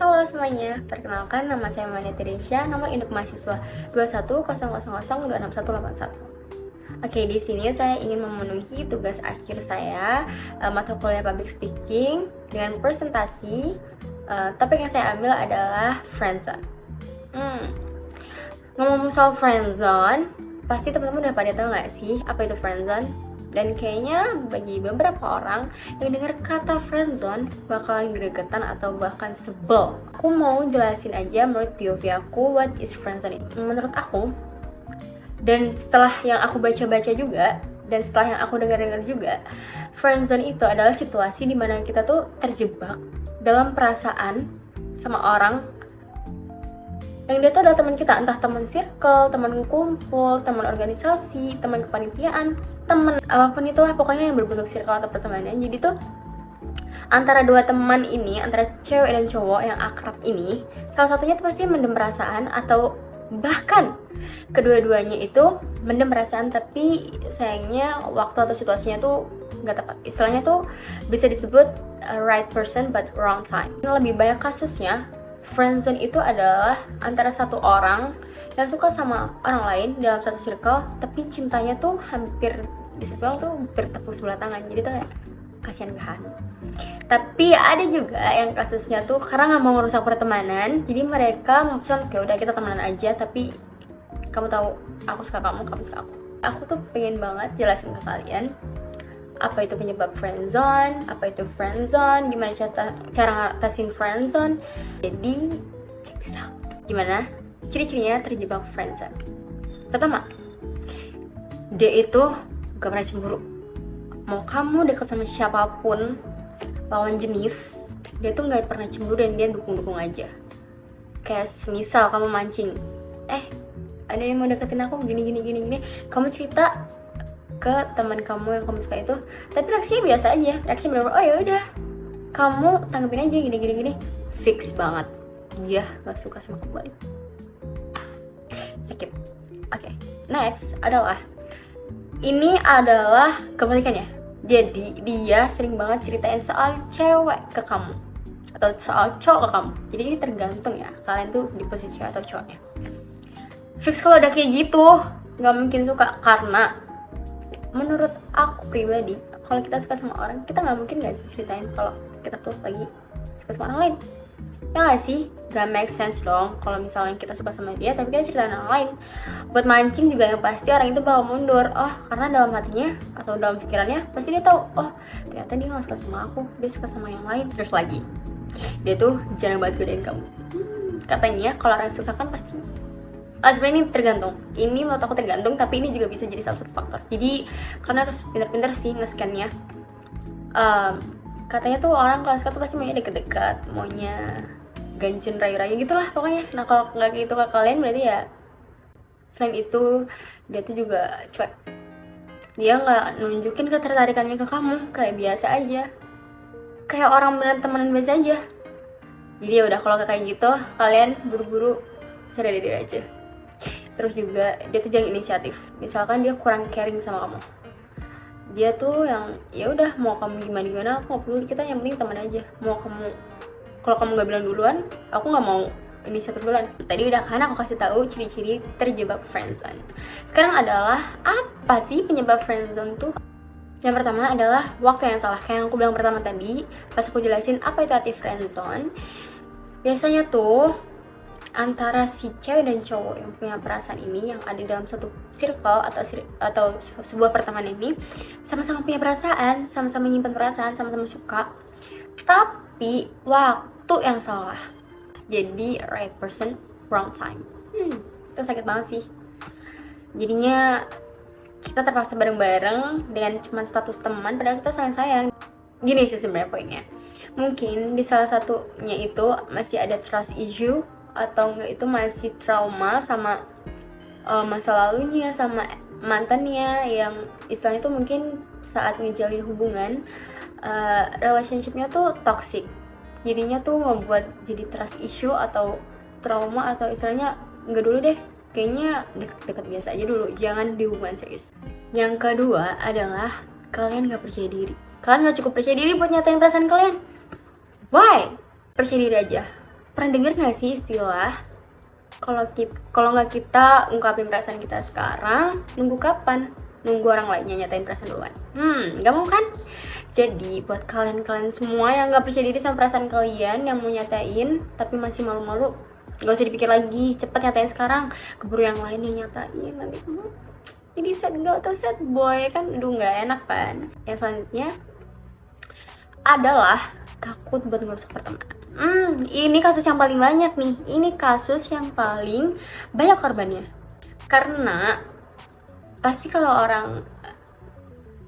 Halo semuanya, perkenalkan nama saya Mania Teresya, nomor induk mahasiswa 21000268181. Oke, di sini saya ingin memenuhi tugas akhir saya, mata kuliah public speaking dengan presentasi. Topik yang saya ambil adalah friendzone. Ngomong soal friendzone, pasti teman-teman udah pada tahu nggak sih apa itu friendzone? Dan kayaknya bagi beberapa orang yang dengar kata friendzone bakalan gregetan atau bahkan sebel. Aku mau jelasin aja menurut POV aku what is friendzone. Menurut aku, dan setelah yang aku baca-baca juga, dan setelah yang aku dengar-dengar juga, friendzone itu adalah situasi dimana kita tuh terjebak dalam perasaan sama orang yang dia tuh adalah teman kita, entah teman circle, teman kumpul, teman organisasi, teman kepanitiaan, teman apapun itulah pokoknya yang berbentuk circle atau pertemanan. Jadi tuh antara dua teman ini, antara cewek dan cowok yang akrab ini, salah satunya tuh pasti mendem perasaan atau bahkan kedua-duanya itu mendem perasaan, tapi sayangnya waktu atau situasinya tuh nggak tepat. Istilahnya tuh bisa disebut right person but wrong time. Lebih banyak kasusnya friendzone itu adalah antara satu orang yang suka sama orang lain dalam satu circle, tapi cintanya tuh hampir bisa bilang tuh bertepuk sebelah tangan. Jadi tuh kasihan kan. Tapi ada juga yang kasusnya tuh karena nggak mau merusak pertemanan, jadi mereka memutuskan kayak udah kita temenan aja, tapi kamu tahu aku suka kamu, kamu suka aku. Aku tuh pengen banget jelasin ke kalian apa itu penyebab friendzone, apa itu friendzone, gimana cara ngatasin friendzone. Jadi, check this out. Gimana ciri-cirinya terjebak friendzone? Pertama, dia itu gak pernah cemburu. Mau kamu deket sama siapapun, lawan jenis, dia tuh gak pernah cemburu dan dia dukung-dukung aja. Kayak semisal kamu mancing, ada yang mau deketin aku gini, kamu cerita ke teman kamu yang kamu suka itu, tapi reaksinya biasa aja, reaksinya bener-bener oh ya udah, kamu tanggepin aja gini, fix banget dia nggak suka sama kamu balik, sakit. Oke, next adalah ini adalah kebalikannya. Jadi dia sering banget ceritain soal cewek ke kamu atau soal cowok ke kamu. Jadi ini tergantung ya kalian tuh di posisi cewek atau cowoknya. Fix kalau udah kayak gitu nggak mungkin suka, karena menurut aku pribadi, kalau kita suka sama orang, kita nggak mungkin nggak ceritain kalau kita tuh lagi suka sama orang lain. Ya nggak sih? Gak make sense dong kalau misalnya kita suka sama dia tapi kita ceritain orang lain. Buat mancing juga yang pasti orang itu bakal mundur. Oh, karena dalam hatinya atau dalam pikirannya pasti dia tahu, oh ternyata dia nggak suka sama aku, dia suka sama yang lain. Terus lagi, dia tuh jarang banget godain kamu. Katanya kalau orang suka kan pasti sebenarnya ini tergantung. Ini menurut aku tergantung, tapi ini juga bisa jadi salah satu faktor. Jadi karena harus pintar-pintar sih nge-scan-nya. Katanya tuh orang kalau suka tuh pasti maunya deket-deket, maunya ganjen rayu-rayu gitulah pokoknya. Nah kalau nggak gitu ke kalian berarti ya selain itu dia tuh juga cuek. Dia nggak nunjukin ketertarikannya ke kamu, kayak biasa aja, kayak orang beneran temenan biasa aja. Jadi ya udah kalau kayak gitu kalian buru-buru sadar diri aja. Terus juga dia tuh jarang inisiatif. Misalkan dia kurang caring sama kamu, dia tuh yang ya udah mau kamu gimana aku nggak perlu, kita yang penting teman aja. Mau kamu, kalau kamu nggak bilang duluan, aku nggak mau inisiatif duluan. Tadi udah kan aku kasih tahu ciri-ciri terjebak friendzone. Sekarang adalah apa sih penyebab friendzone tuh? Yang pertama adalah waktu yang salah. Kayak yang aku bilang pertama tadi pas aku jelasin apa itu arti friendzone. Biasanya tuh antara si cewek dan cowok yang punya perasaan ini, yang ada dalam satu circle atau sebuah pertemanan ini, sama-sama punya perasaan, sama-sama nyimpen perasaan, sama-sama suka, tapi waktu yang salah. Jadi right person wrong time. Itu sakit banget sih. Jadinya kita terpaksa bareng-bareng dengan cuma status teman padahal kita sayang-sayang. Gini sih sebenarnya poinnya, mungkin di salah satunya itu masih ada trust issue, atau enggak itu masih trauma sama masa lalunya, sama mantannya yang istilahnya tuh mungkin saat ngejalin hubungan relationshipnya tuh toxic, jadinya tuh ngebuat jadi trust issue atau trauma, atau istilahnya enggak dulu deh, kayaknya deket-deket biasa aja dulu, jangan di hubungan serius. Yang kedua adalah kalian gak percaya diri. Kalian gak cukup percaya diri buat nyatain perasaan kalian. Why? Percaya diri aja. Pernah denger gak sih istilah kalau nggak kita ungkapin perasaan kita sekarang, nunggu kapan? Nunggu orang lainnya nyatain perasaan duluan. Nggak mau kan? Jadi buat kalian semua yang nggak percaya diri sama perasaan kalian, yang mau nyatain tapi masih malu-malu, nggak usah dipikir lagi, cepet nyatain sekarang. Keburu yang lain yang nyatain, nanti kamu jadi sad girl atau sad boy kan, aduh nggak enak kan. Yang selanjutnya adalah takut buat ngerusak pertemanan. Ini kasus yang paling banyak nih. Ini kasus yang paling banyak korbannya. Karena pasti kalau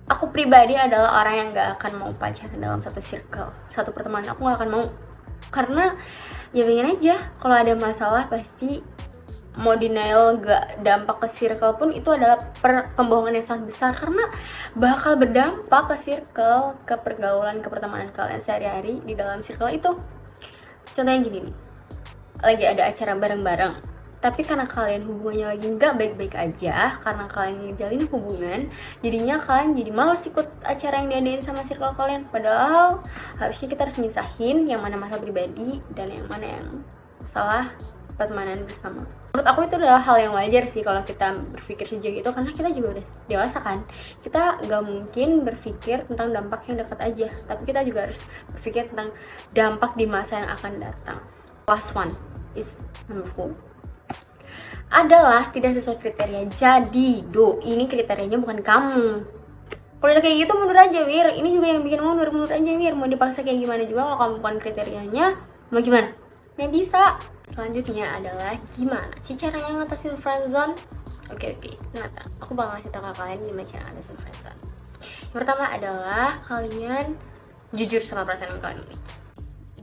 aku pribadi adalah orang yang gak akan mau pacaran dalam satu circle, satu pertemanan. Aku gak akan mau. Karena ya pengen aja kalau ada masalah pasti mau denial gak dampak ke circle pun itu adalah pembohongan yang sangat besar, karena bakal berdampak ke circle, ke pergaulan, ke pertemanan kalian sehari-hari di dalam circle itu. Contohnya gini nih, lagi ada acara bareng-bareng, tapi karena kalian hubungannya lagi gak baik-baik aja, karena kalian ngejalin hubungan, jadinya kalian jadi males ikut acara yang diadain sama circle kalian. Padahal harusnya kita harus misahin yang mana masalah pribadi dan yang mana yang masalah pertemanan bersama. Menurut aku itu adalah hal yang wajar sih kalau kita berpikir sejauh itu, karena kita juga udah dewasa kan. Kita gak mungkin berpikir tentang dampak yang dekat aja, tapi kita juga harus berpikir tentang dampak di masa yang akan datang. Last one is number 4 adalah tidak sesuai kriteria. Jadi ini kriterianya bukan kamu. Kalau udah kayak gitu mundur aja Wir. Ini juga yang bikin mundur aja Wir. Mau dipaksa kayak gimana juga, kalau kamu bukan kriterianya mau gimana? Nggak bisa. Selanjutnya adalah gimana sih caranya ngatasin friendzone? Oke, ternyata aku bakal ngasih tau ke kalian gimana cara ngatasin friendzone. Yang pertama adalah kalian jujur sama perasaan yang kalian miliki.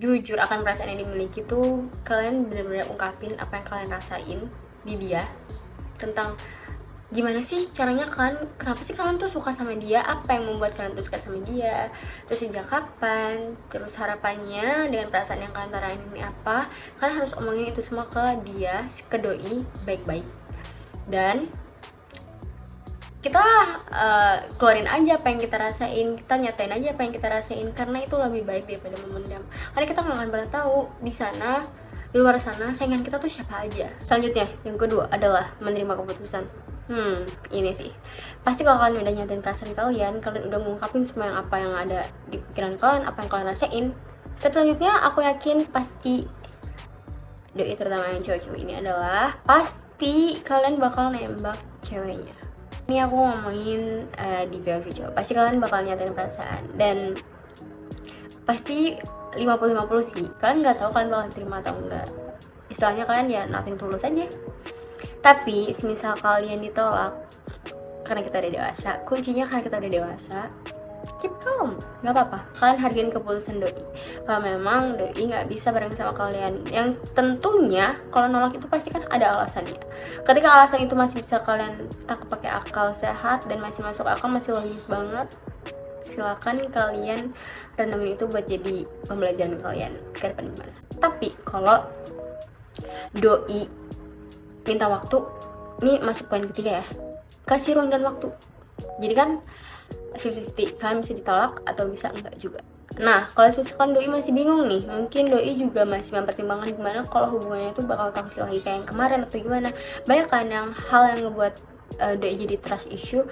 Jujur akan perasaan yang dimiliki tuh, kalian benar-benar ungkapin apa yang kalian rasain di dia, tentang gimana sih caranya kalian, kenapa sih kalian tuh suka sama dia, apa yang membuat kalian tuh suka sama dia, terus sejak kapan, terus harapannya dengan perasaan yang kalian tarain ini apa. Kalian harus omongin itu semua ke dia, ke doi baik-baik, dan kita keluarin aja apa yang kita rasain, kita nyatain aja apa yang kita rasain, karena itu lebih baik daripada memendam. Karena kita nggak akan pernah tahu di sana, di luar sana saingan kita tuh siapa aja. Selanjutnya yang kedua adalah menerima keputusan. Ini sih pasti kalau kalian udah nyatain perasaan kalian udah ngungkapin semua apa yang ada di pikiran kalian, apa yang kalian rasain. Selanjutnya aku yakin pasti doi, terutama yang cowok-cowok ini, adalah pasti kalian bakal nembak ceweknya. Ini aku ngomongin di POV cowok, pasti kalian bakal nyatain perasaan, dan pasti 50-50 sih. Kalian nggak tahu kalian bakal terima atau enggak. Istilahnya kalian ya nothing tulus aja. Tapi semisal kalian ditolak karena kita udah dewasa, kuncinya karena kita udah dewasa, keep calm, nggak apa-apa. Kalian hargain keputusan doi. Kalau memang doi nggak bisa bareng sama kalian, yang tentunya kalau nolak itu pasti kan ada alasannya. Ketika alasan itu masih bisa kalian tangkap pakai akal sehat dan masih masuk akal, masih logis banget, silakan kalian renungin itu buat jadi pembelajaran kalian ke depan gimana. Tapi kalau doi minta waktu, ini masuk poin ketiga ya, kasih ruang dan waktu. Jadi kan 50-50, kalian bisa ditolak atau bisa enggak juga. Nah, kalau misalkan doi masih bingung nih, mungkin doi juga masih mempertimbangkan gimana kalau hubungannya itu bakal toxic lagi kayak yang kemarin atau gimana. Banyak kan hal yang ngebuat doi jadi trust issue.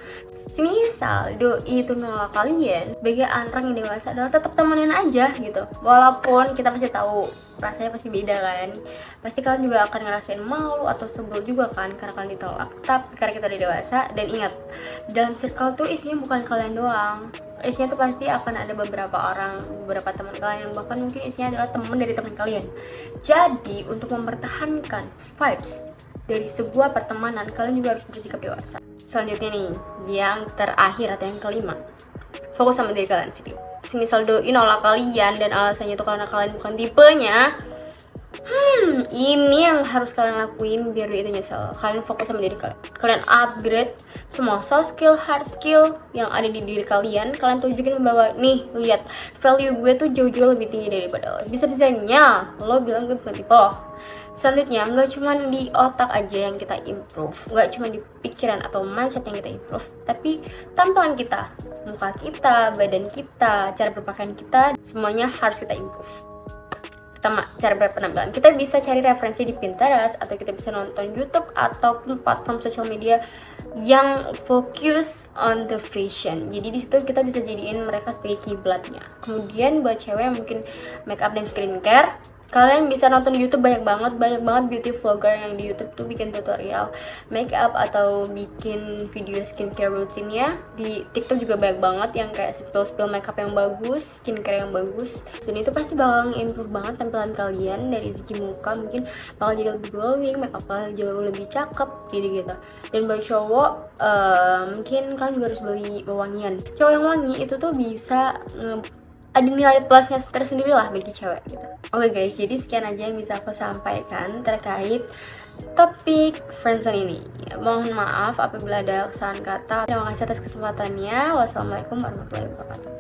Semisal doi itu nolak kalian, sebagai anak yang dewasa adalah tetap temenin aja gitu. Walaupun kita pasti tahu rasanya pasti beda kan, pasti kalian juga akan ngerasain malu atau sebel juga kan karena kalian ditolak. Tapi karena kita udah dewasa, dan ingat, dalam circle tuh isinya bukan kalian doang, isinya tuh pasti akan ada beberapa orang, beberapa teman kalian, yang bahkan mungkin isinya adalah teman dari teman kalian. Jadi untuk mempertahankan vibes dari sebuah pertemanan, kalian juga harus bersikap dewasa. Selanjutnya nih, yang terakhir atau yang kelima, fokus sama diri kalian sendiri. Semisal doi nolak kalian dan alasannya itu karena kalian bukan tipenya, ini yang harus kalian lakuin biar doi itu nyesel. Kalian fokus sama diri kalian. Kalian upgrade semua soft skill, hard skill yang ada di diri kalian. Kalian tunjukin bahwa nih, lihat, value gue tuh jauh-jauh lebih tinggi daripada lo. Bisa-bisanya lo bilang gue bukan tipe lo. Selanjutnya, nggak cuma di otak aja yang kita improve, nggak cuma di pikiran atau mindset yang kita improve, tapi tampilan kita, muka kita, badan kita, cara berpakaian kita, semuanya harus kita improve. Pertama, cara berpenampilan. Kita bisa cari referensi di Pinterest, atau kita bisa nonton YouTube ataupun platform sosial media yang fokus on the fashion. Jadi di situ kita bisa jadiin mereka sebagai kiblatnya. Kemudian buat cewek yang mungkin make up dan skincare, kalian bisa nonton di YouTube banyak banget beauty vlogger yang di YouTube tuh bikin tutorial make up atau bikin video skincare rutinnya. Di TikTok juga banyak banget yang kayak spill make up yang bagus, skincare yang bagus. Dan itu pasti bakal improve banget tampilan kalian dari segi muka, mungkin bakal jadi lebih glowing, make up kalian jauh lebih cakep gitu. Dan buat cowok, mungkin kalian juga harus beli wewangian. Cowok yang wangi itu tuh bisa ada nilai plusnya tersendiri lah bagi cewek gitu. Oke guys, jadi sekian aja yang bisa aku sampaikan terkait topik friendzone ini. Mohon maaf apabila ada kesalahan kata. Terima kasih atas kesempatannya. Wassalamualaikum warahmatullahi wabarakatuh.